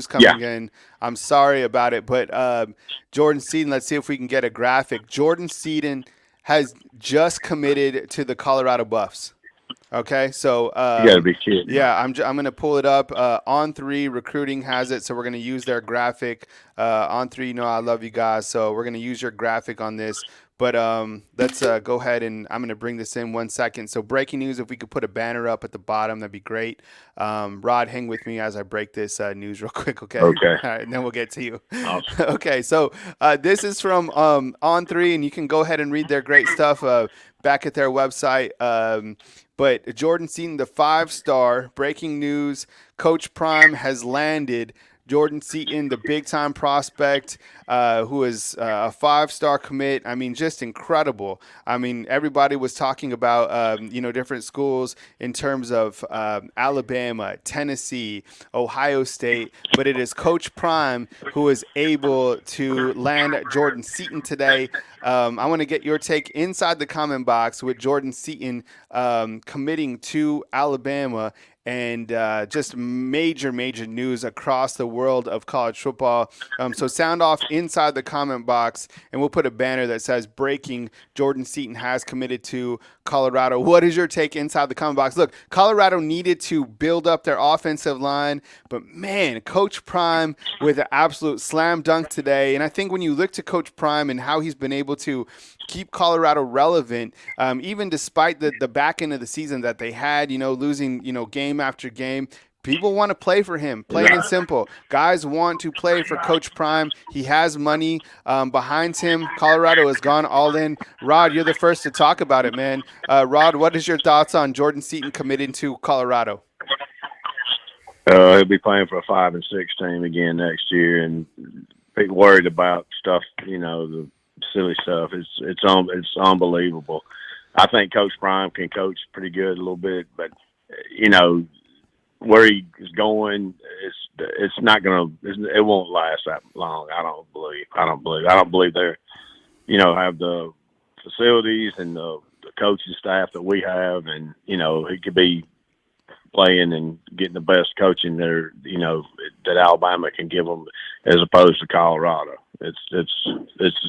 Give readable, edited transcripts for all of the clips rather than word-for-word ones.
coming in. I'm sorry about it, but Jordan Seaton, let's see if we can get a graphic. Jordan Seaton has just committed to the Colorado Buffs. Okay, so You got to be kidding. yeah, I'm gonna pull it up. On three recruiting has it, so we're gonna use their graphic. On three, I love you guys, so we're gonna use your graphic on this. But let's go ahead and I'm gonna bring this in 1 second. So breaking news, if we could put a banner up at the bottom, that'd be great. Rod, hang with me as I break this news real quick, okay? Okay. All right, and then we'll get to you. Awesome. Okay, so this is from On Three, and you can go ahead and read their great stuff back at their website. But Jordan Seaton, the 5-star, breaking news, Coach Prime has landed. Jordan Seaton, the big-time prospect, who is a 5-star commit. I mean, just incredible. I mean, everybody was talking about, different schools in terms of Alabama, Tennessee, Ohio State, but it is Coach Prime who is able to land Jordan Seaton today. I want to get your take inside the comment box with Jordan Seaton committing to Alabama. And just major news across the world of college football. So sound off inside the comment box, and we'll put a banner that says breaking, Jordan Seaton has committed to Colorado. What is your take inside the comment box? Look, Colorado needed to build up their offensive line, but man, Coach Prime with an absolute slam dunk today. And I think when you look to Coach Prime and how he's been able to keep Colorado relevant, even despite the back end of the season that they had, losing, game after game. People want to play for him, plain and simple. Guys want to play for Coach Prime. He has money behind him. Colorado has gone all in. Rod, you're the first to talk about it, man. Rod, what is your thoughts on Jordan Seaton committing to Colorado? He'll be playing for a 5-6 team again next year, and people worried about stuff. The silly stuff. It's unbelievable. I think Coach Prime can coach pretty good a little bit, but where he is going, it's not gonna. It won't last that long. I don't believe they're have the facilities and the coaching staff that we have, and he could be playing and getting the best coaching there, that Alabama can give them, as opposed to Colorado. It's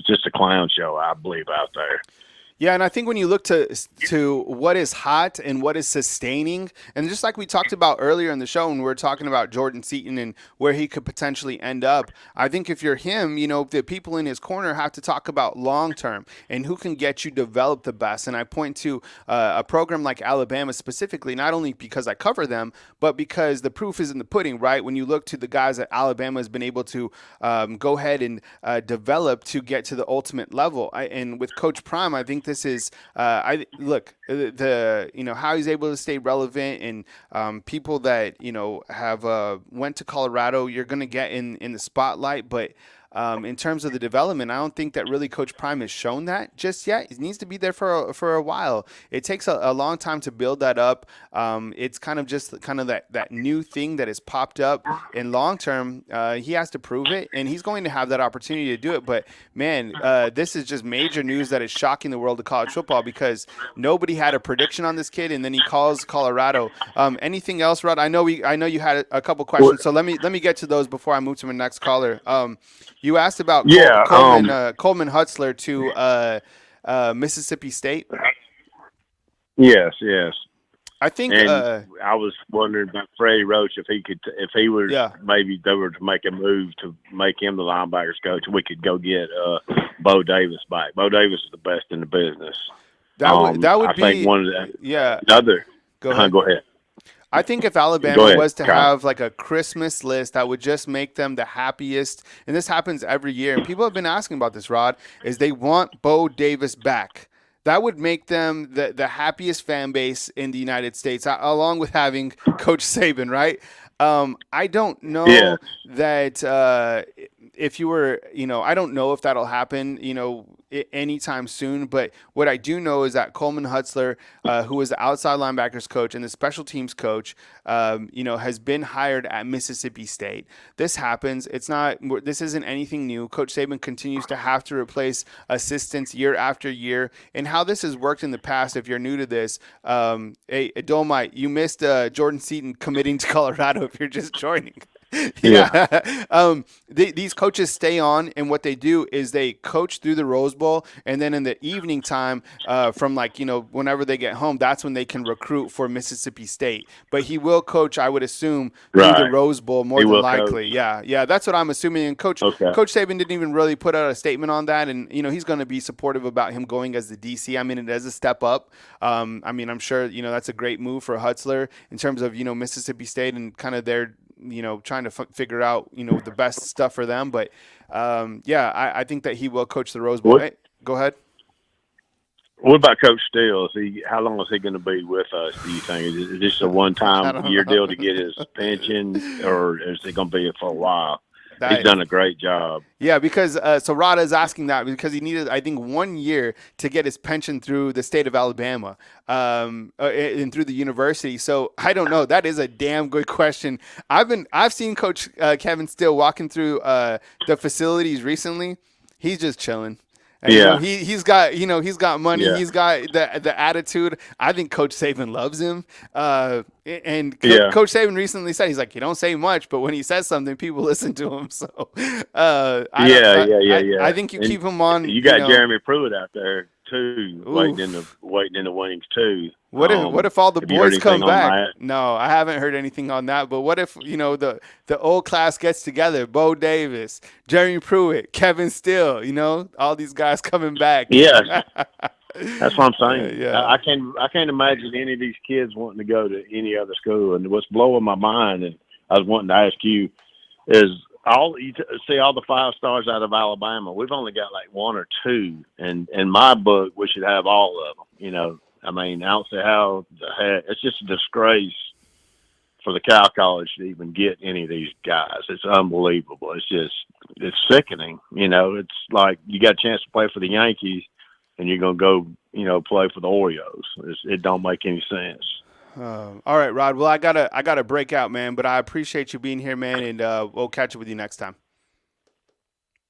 just a clown show, I believe, out there. Yeah, and I think when you look to what is hot and what is sustaining, and just like we talked about earlier in the show when we were talking about Jordan Seaton and where he could potentially end up, I think if you're him, the people in his corner have to talk about long-term and who can get you develop the best. And I point to a program like Alabama specifically, not only because I cover them, but because the proof is in the pudding, right? When you look to the guys that Alabama has been able to go ahead and develop to get to the ultimate level. And with Coach Prime, I think this is how he's able to stay relevant, and people that have went to Colorado, you're going to get in the spotlight, but in terms of the development, I don't think that really Coach Prime has shown that just yet. He needs to be there for a while. It takes a long time to build that up. It's kind of that new thing that has popped up. In long term, he has to prove it, and he's going to have that opportunity to do it. But man, this is just major news that is shocking the world of college football, because nobody had a prediction on this kid, and then he calls Colorado. Anything else, Rod? I know you had a couple questions, so let me get to those before I move to my next caller. You asked about Coleman Hutzler to Mississippi State. Yes. I think I was wondering about Freddie Roach, if he was maybe they were to make a move to make him the linebackers coach, we could go get Bo Davis back. Bo Davis is the best in the business. That would I be think one of the other. Go ahead. I think if Alabama was to have like a Christmas list that would just make them the happiest, and this happens every year, and people have been asking about this, Rod, is they want Bo Davis back. That would make them the happiest fan base in the United States, along with having Coach Saban, right? I don't know that if you were, I don't know if that'll happen, anytime soon. But what I do know is that Coleman Hutzler, who was the outside linebackers coach and the special teams coach, has been hired at Mississippi State. This happens. This isn't anything new. Coach Saban continues to have to replace assistants year after year. And how this has worked in the past, if you're new to this, hey, Dolmite, you missed Jordan Seaton committing to Colorado if you're just joining. Yeah. Yeah. These coaches stay on, and what they do is they coach through the Rose Bowl, and then in the evening time, from like whenever they get home, that's when they can recruit for Mississippi State. But he will coach, I would assume, through the Right. Rose Bowl He more than will coach. likely. Yeah, yeah, that's what I'm assuming. And Okay. Coach Saban didn't even really put out a statement on that, and he's going to be supportive about him going as the DC. I mean, it is a step up. I mean, I'm sure that's a great move for Hutzler in terms of Mississippi State and kind of their trying to figure out the best stuff for them. But yeah, I think that he will coach the Rose Bowl. What Hey, go ahead. What about Coach Steele? How long is he going to be with us? Do you think is this a I one-time don't year know. deal to get his pension, or is he going to be here for a while? He's That done a great job. Yeah, because so Rada is asking that because he needed, I think, 1 year to get his pension through the state of Alabama, and through the university. So I don't know. That is a damn good question. I've seen Coach Kevin Steele walking through the facilities recently. He's just chilling. And, Yeah, he's got money. yeah, He's got the attitude. I think Coach Saban loves him. And yeah, Coach Saban recently said he's like, he don't say much, but when he says something, people listen to him. So I don't. yeah, yeah, yeah, yeah. I think you And keep him on. you got Jeremy Pruitt out there too, Oof. waiting in the wings too. What if all the Have you heard boys anything come on back? that? No, I haven't heard anything on that. But what if the old class gets together? Bo Davis, Jeremy Pruitt, Kevin Steele. All these guys coming back. Yes, that's what I'm saying. Yeah. I can't imagine any of these kids wanting to go to any other school. And what's blowing my mind, and I was wanting to ask you, is see all the 5 stars out of Alabama. We've only got like 1 or 2, and in my book, we should have all of them. I mean, I don't see how the heck. It's just a disgrace for the Cal College to even get any of these guys. It's unbelievable. It's sickening. It's like you got a chance to play for the Yankees, and you're gonna go, play for the Orioles. It don't make any sense. All right, Rod. Well, I gotta break out, man. But I appreciate you being here, man, and we'll catch up with you next time.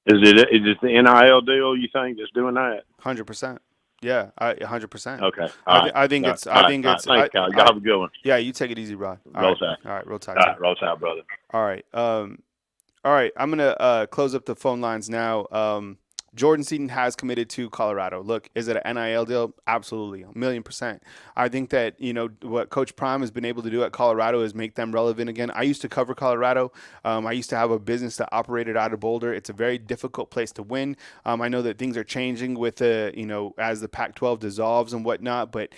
Is it the NIL deal you think that's doing that? 100%. Yeah, 100%. Okay. All right. I think All right. it's. All I right. think All right. it's. Thanks, Kyle. Y'all have a good one. Yeah, you take it easy, Rod. All Roll right. Tide. All right. Real All talk to you. right. Roll Tide, brother. All right. All right. I'm gonna close up the phone lines now. Jordan Seaton has committed to Colorado. Look, is it an NIL deal? Absolutely, 1,000,000%. I think that what Coach Prime has been able to do at Colorado is make them relevant again. I used to cover Colorado. I used to have a business that operated out of Boulder. It's a very difficult place to win. I know that things are changing with the as the Pac-12 dissolves and whatnot, but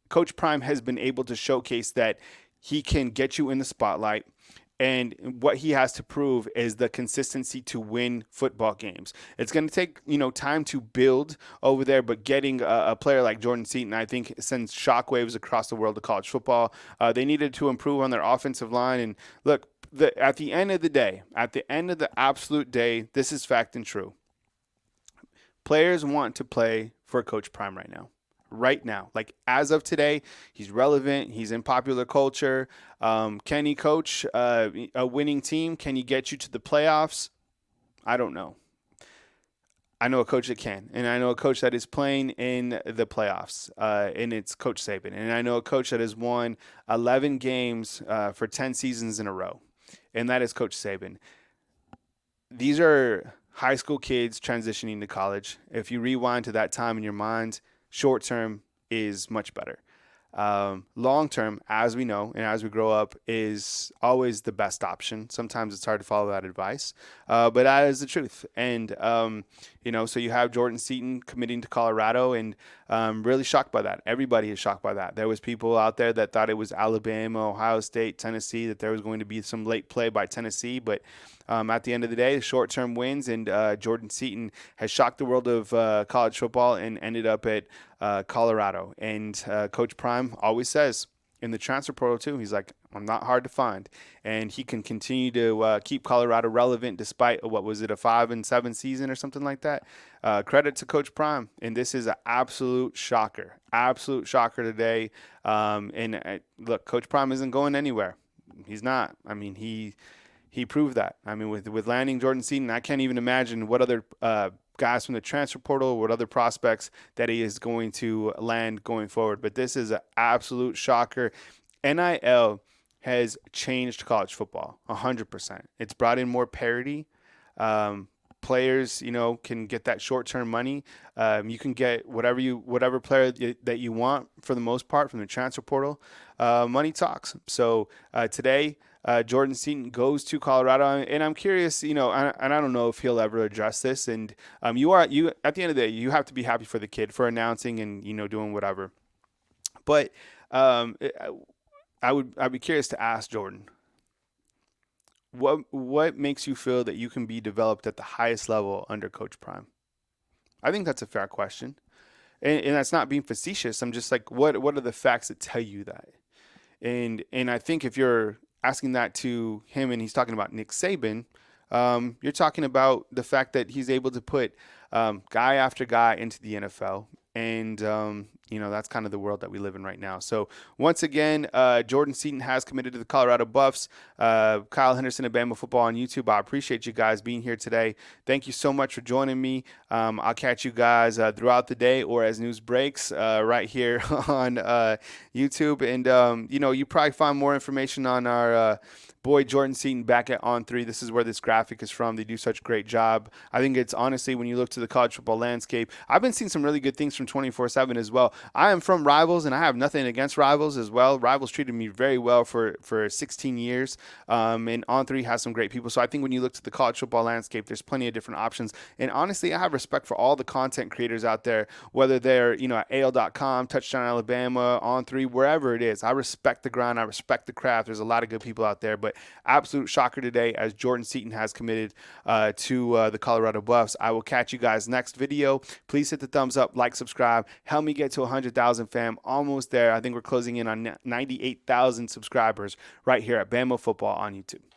Coach Prime has been able to showcase that he can get you in the spotlight. And what he has to prove is the consistency to win football games. It's going to take time to build over there, but getting a player like Jordan Seaton, I think, sends shockwaves across the world of college football. They needed to improve on their offensive line, and look, at the end of the day, at the end of the absolute day, this is fact and true. Players want to play for Coach Prime right now. Right now, like as of today, he's relevant. He's in popular culture. Can he coach a winning team? Can he get you to the playoffs? I don't know. I know a coach that can, and I know a coach that is playing in the playoffs, and it's Coach Saban. And I know a coach that has won 11 games for 10 seasons in a row, and that is Coach Saban. These are high school kids transitioning to college. If you rewind to that time in your mind, short term is much better. Long term, as we know and as we grow up, is always the best option. Sometimes it's hard to follow that advice, but that is the truth. And so you have Jordan Seaton committing to Colorado, and really shocked by that. Everybody is shocked by that. There was people out there that thought it was Alabama, Ohio State, Tennessee, that there was going to be some late play by Tennessee, but at the end of the day, short-term wins, and Jordan Seaton has shocked the world of college football and ended up at Colorado. And Coach Prime always says in the transfer portal too, he's like, I'm not hard to find, and he can continue to keep Colorado relevant despite what was it, a 5-7 season or something like that. Credit to Coach Prime, and this is an absolute shocker today. Look, Coach Prime isn't going anywhere. He's not. I mean, he proved that. I mean, with landing Jordan Seaton, I can't even imagine what other guys from the transfer portal, what other prospects that he is going to land going forward. But this is an absolute shocker. NIL has changed college football 100%. It's brought in more parity. Um, Players, can get that short-term money. You can get whatever player that you want for the most part from the transfer portal. Money talks. So today, Jordan Seaton goes to Colorado, and I'm curious, and I don't know if he'll ever address this. And you at the end of the day, you have to be happy for the kid for announcing and doing whatever. But um, I'd be curious to ask Jordan, what makes you feel that you can be developed at the highest level under Coach Prime? I think that's a fair question, and that's not being facetious. I'm just like, what are the facts that tell you that? And I think if you're asking that to him and he's talking about Nick Saban, you're talking about the fact that he's able to put guy after guy into the NFL. And, that's kind of the world that we live in right now. So, once again, Jordan Seaton has committed to the Colorado Buffs. Kyle Henderson at Bama Football on YouTube. I appreciate you guys being here today. Thank you so much for joining me. I'll catch you guys throughout the day or as news breaks right here on YouTube. And, you probably find more information on our boy Jordan Seaton back at On3. This is where this graphic is from. They do such a great job. I think it's honestly, when you look to the college football landscape, I've been seeing some really good things from 24/7 as well. I am from Rivals, and I have nothing against Rivals as well. Rivals treated me very well for 16 years, and On3 has some great people. So I think when you look to the college football landscape, there's plenty of different options. And honestly, I have respect for all the content creators out there, whether they're at AL.com, Touchdown Alabama, On3, wherever it is. I respect the grind. I respect the craft. There's a lot of good people out there, but absolute shocker today as Jordan Seaton has committed to the Colorado Buffs. I will catch you guys next video. Please hit the thumbs up, like, subscribe. Help me get to 100,000 fam. Almost there. I think we're closing in on 98,000 subscribers right here at Bama Football on YouTube.